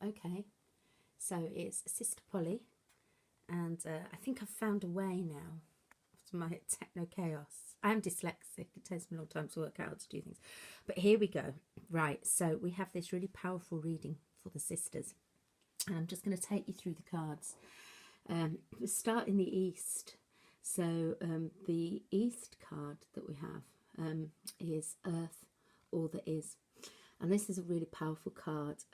Okay. So it's Sister Polly, and I think I've found a way now to my techno chaos. I'm dyslexic. It takes me a long time to work out how to do things. But here we go. Right, so we have this really powerful reading for the sisters. And I'm just going to take you through the cards. We start in the East. So the East card that we have is Earth, All That Is. And this is a really powerful card.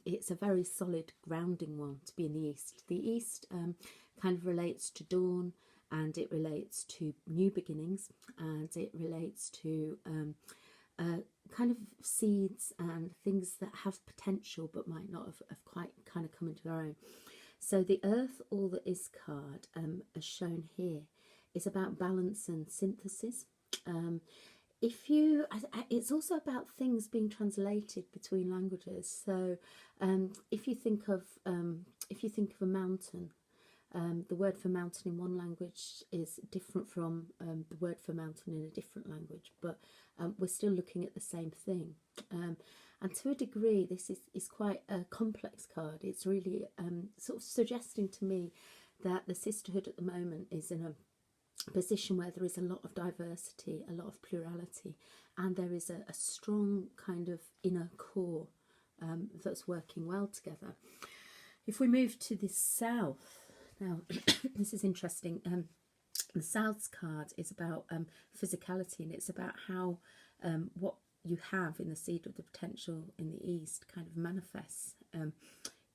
It's a very solid grounding one to be in the East. The East kind of relates to dawn, and it relates to new beginnings, and it relates to kind of seeds and things that have potential but might not have quite kind of come into their own. So the Earth, All That Is card, as shown here, is about balance and synthesis. It's also about things being translated between languages. So if you think of a mountain, the word for mountain in one language is different from the word for mountain in a different language, but we're still looking at the same thing. And to a degree, this is quite a complex card. It's really sort of suggesting to me that the sisterhood at the moment is in a position where there is a lot of diversity, a lot of plurality, and there is a strong kind of inner core that's working well together. If we move to the South, now this is interesting. The South's card is about physicality, and it's about how what you have in the seed of the potential in the East kind of manifests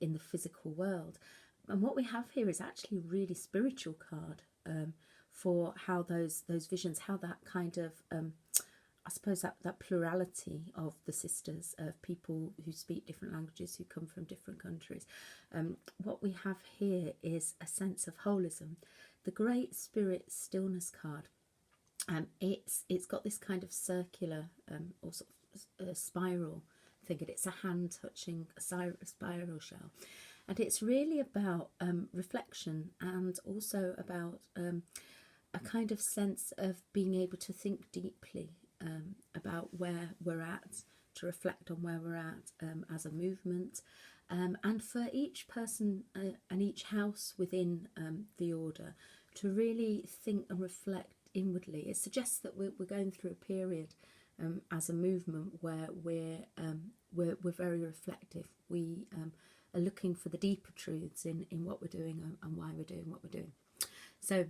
in the physical world. And what we have here is actually a really spiritual card for how those visions, how that kind of, I suppose that plurality of the sisters, of people who speak different languages, who come from different countries. What we have here is a sense of holism. The Great Spirit Stillness card, it's got this kind of circular or sort of spiral thing, and it's a hand touching a spiral shell. And it's really about reflection, and also about a kind of sense of being able to think deeply about where we're at, to reflect on where we're at as a movement, and for each person and each house within the order to really think and reflect inwardly. It suggests that we're going through a period as a movement where we're very reflective. We are looking for the deeper truths in what we're doing and why we're doing what we're doing. So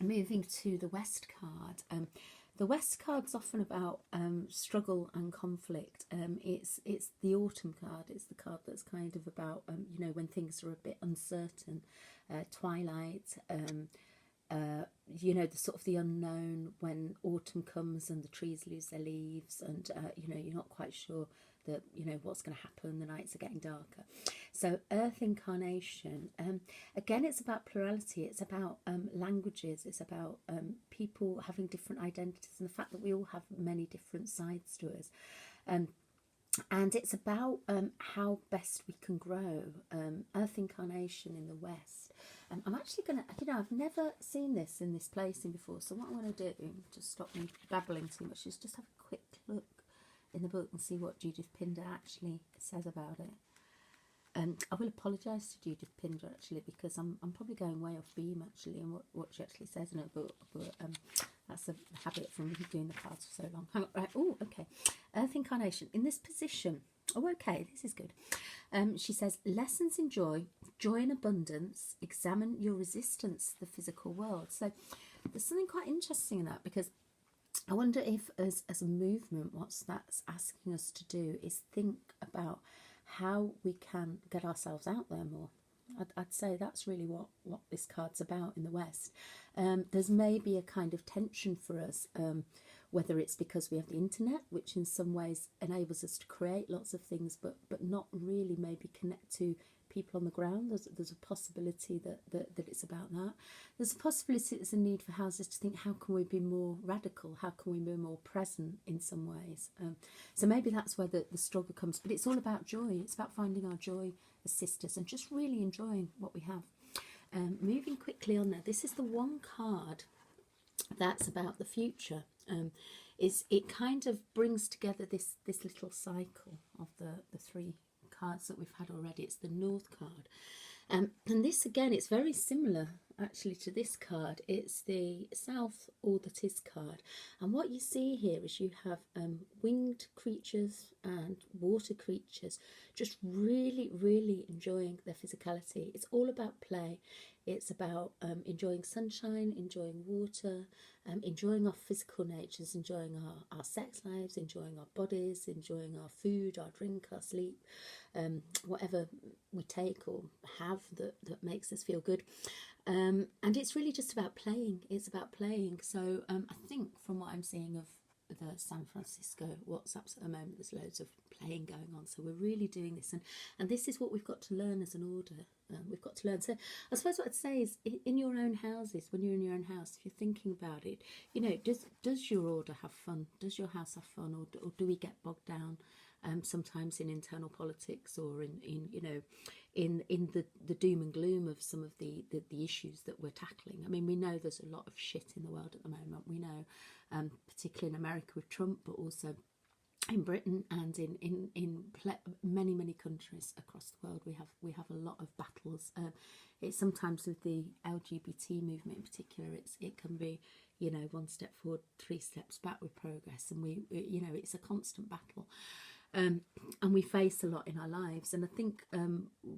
moving to the West card, the West card's often about struggle and conflict. It's the Autumn card. It's the card that's kind of about when things are a bit uncertain, twilight, the sort of the unknown, when autumn comes and the trees lose their leaves, and you're not quite sure that what's going to happen. The nights are getting darker. So Earth incarnation, again, it's about plurality. It's about languages. It's about people having different identities, and the fact that we all have many different sides to us. And it's about how best we can grow. Earth incarnation in the West. I'm actually going to, I've never seen this in this placing before. So what I want to do, just stop me babbling too much, is just have a quick look in the book and see what Judith Pintar actually says about it. I will apologise to Judith Pintar actually, because I'm probably going way off beam actually in what she actually says in her book, but that's a habit from me doing the cards for so long. Hang on, right, oh, okay. Earth incarnation, in this position, oh, okay, this is good. She says, lessons in joy, joy in abundance, examine your resistance to the physical world. So there's something quite interesting in that, because I wonder if as a movement, what that's asking us to do is think about how we can get ourselves out there more. I'd say that's really what this card's about in the West. There's maybe a kind of tension for us, whether it's because we have the internet, which in some ways enables us to create lots of things, but not really maybe connect to people on the ground. There's a possibility that it's about that. There's a possibility there's a need for houses to think, how can we be more radical? How can we be more present in some ways? So maybe that's where the struggle comes. But it's all about joy. It's about finding our joy as sisters and just really enjoying what we have. Moving quickly on there, this is the one card that's about the future. It kind of brings together this little cycle of the three cards that we've had already. It's the North card. And this, again, it's very similar actually to this card. It's the South All That Is card. And what you see here is you have winged creatures and water creatures just really, really enjoying their physicality. It's all about play. It's about enjoying sunshine, enjoying water, enjoying our physical natures, enjoying our sex lives, enjoying our bodies, enjoying our food, our drink, our sleep, whatever we take or have that makes us feel good. And it's really just about playing. It's about playing. So I think from what I'm seeing of the San Francisco WhatsApps at the moment, there's loads of playing going on. So we're really doing this, and this is what we've got to learn as an order. We've got to learn. So I suppose what I'd say is, in your own houses, when you're in your own house, if you're thinking about it, you know, does your order have fun? Does your house have fun, or do we get bogged down sometimes in internal politics, or in you know, in the doom and gloom of some of the issues that we're tackling? I mean, we know there's a lot of shit in the world at the moment. We know, particularly in America with Trump, but also in Britain and in many countries across the world, we have a lot of battles. It's sometimes with the LGBT movement in particular, it can be, you know, one step forward, 3 steps back with progress, and we you know, it's a constant battle. And we face a lot in our lives, and I think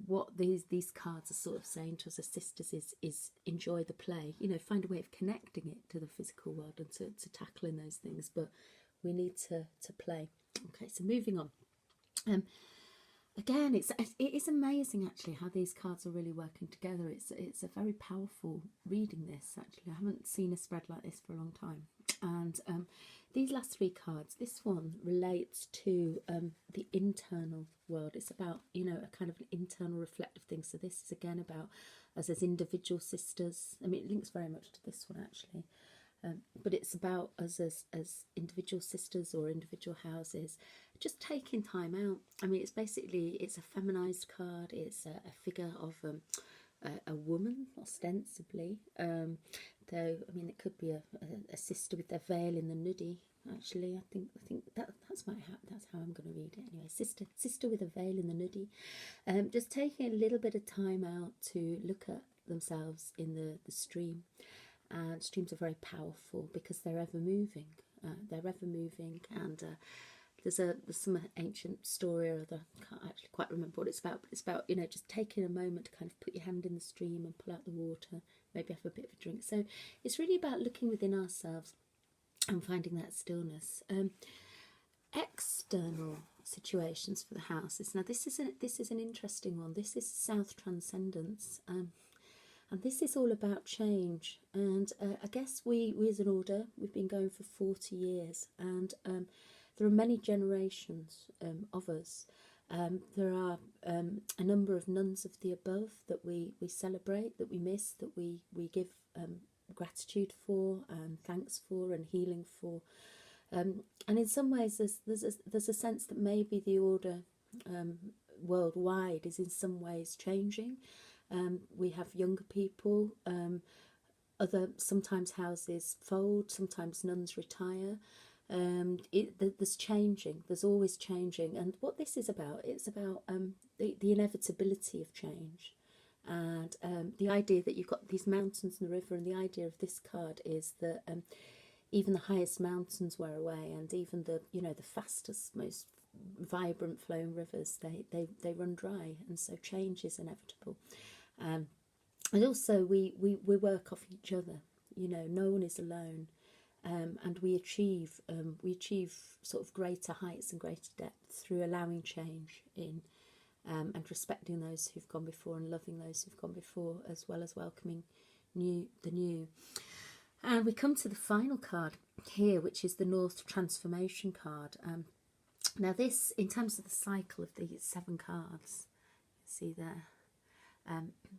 what these cards are sort of saying to us as sisters is enjoy the play. You know, find a way of connecting it to the physical world and to tackling those things, but we need to play. Okay, so moving on. Again, it is amazing actually how these cards are really working together. It's a very powerful reading, this actually. I haven't seen a spread like this for a long time. And these last 3 cards, this one relates to the internal world. It's about, you know, a kind of an internal reflective thing. So this is again about us as individual sisters. I mean, it links very much to this one actually. But it's about us as individual sisters or individual houses, just taking time out. I mean, it's a feminized card. It's a figure of a woman, ostensibly. Though, I mean, it could be a sister with their veil in the nudie. Actually, I think that's how I'm going to read it anyway. Sister with a veil in the nudie. Just taking a little bit of time out to look at themselves in the stream. And streams are very powerful because they're ever moving. And there's some ancient story or other. I can't actually quite remember what it's about, but it's about, you know, just taking a moment to kind of put your hand in the stream and pull out the water, maybe have a bit of a drink. So it's really about looking within ourselves and finding that stillness. External situations for the houses. Now this is an interesting one. This is South Transcendence. And this is all about change, and I guess we as an order, we've been going for 40 years, and there are many generations of us. There are a number of nuns of the above that we celebrate, that we miss, that we give gratitude for, and thanks for, and healing for. And in some ways there's a sense that maybe the order worldwide is in some ways changing. We have younger people, sometimes houses fold, sometimes nuns retire. There's changing, there's always changing. And what this is about, it's about the inevitability of change. And the idea that you've got these mountains and the river, and the idea of this card is that even the highest mountains wear away, and even the fastest, most vibrant flowing rivers, they run dry, and so change is inevitable. And also we work off each other. You know, no one is alone, and we achieve sort of greater heights and greater depth through allowing change in, and respecting those who've gone before and loving those who've gone before, as well as welcoming the new. And we come to the final card here, which is the North Transformation card. Now this, in terms of the cycle of the 7 cards, see there,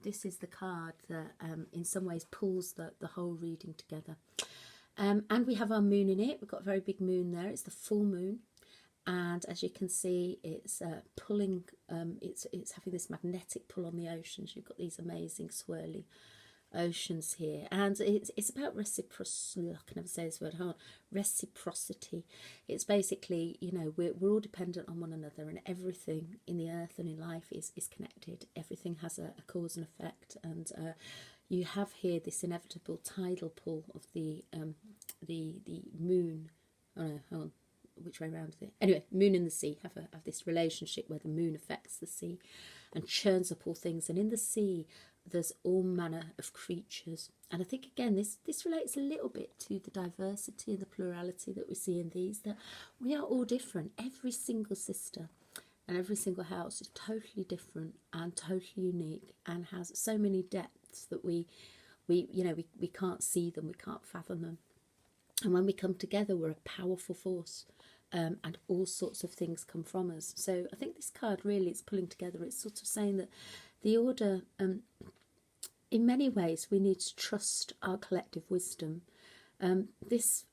this is the card that in some ways pulls the whole reading together. And we have our moon in it. We've got a very big moon there. It's the full moon. And as you can see, it's pulling, it's having this magnetic pull on the oceans. You've got these amazing swirly oceans here, and it's about reciprocity. I can never say this word hard. Reciprocity. It's basically, you know, we're all dependent on one another, and everything in the earth and in life is connected. Everything has a cause and effect, and you have here this inevitable tidal pull of the moon. Oh no, hold on. Which way around is it? Anyway, moon and the sea have this relationship where the moon affects the sea and churns up all things. And in the sea, there's all manner of creatures. And I think, again, this relates a little bit to the diversity and the plurality that we see in these, that we are all different. Every single sister and every single house is totally different and totally unique and has so many depths that we can't see them, we can't fathom them. And when we come together, we're a powerful force. And all sorts of things come from us. So I think this card really is pulling together. It's sort of saying that the order, in many ways, we need to trust our collective wisdom. This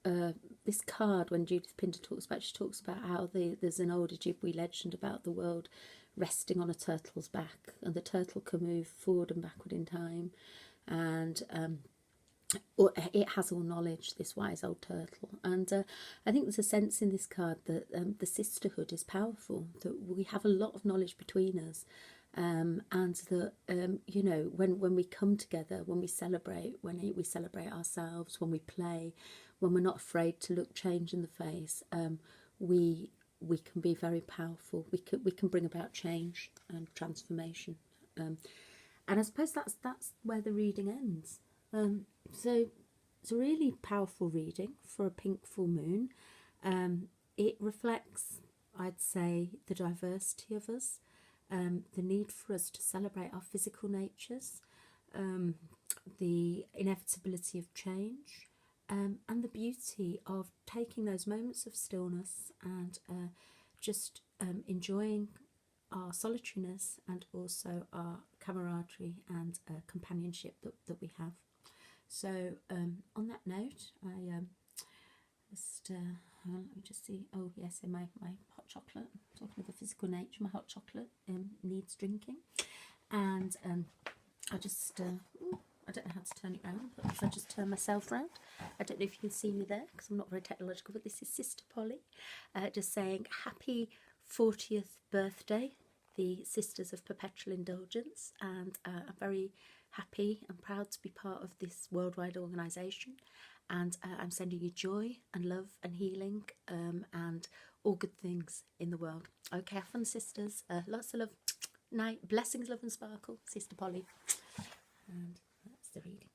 card, when Judith Pintar talks about, she talks about how there's an old Ojibwe legend about the world resting on a turtle's back, and the turtle can move forward and backward in time, and it has all knowledge, this wise old turtle. And I think there's a sense in this card that the sisterhood is powerful, that we have a lot of knowledge between us, and that you know, when we come together, when we celebrate ourselves, when we play, when we're not afraid to look change in the face, we can be very powerful. We can bring about change and transformation, and I suppose that's where the reading ends. So it's a really powerful reading for a pink full moon. It reflects, I'd say, the diversity of us, the need for us to celebrate our physical natures, the inevitability of change, and the beauty of taking those moments of stillness and just enjoying our solitariness and also our camaraderie and companionship that we have. So on that note, I let me just see. Oh yes, in my hot chocolate. Talking of the physical nature, my hot chocolate needs drinking, and I just I don't know how to turn it round, but if I just turn myself round, I don't know if you can see me there because I'm not very technological. But this is Sister Polly, just saying happy 40th birthday, the Sisters of Perpetual Indulgence, and I'm very happy and proud to be part of this worldwide organisation, and I'm sending you joy and love and healing and all good things in the world. Okay, have fun, sisters. Lots of love. Night, blessings, love and sparkle. Sister Polly. And that's the reading.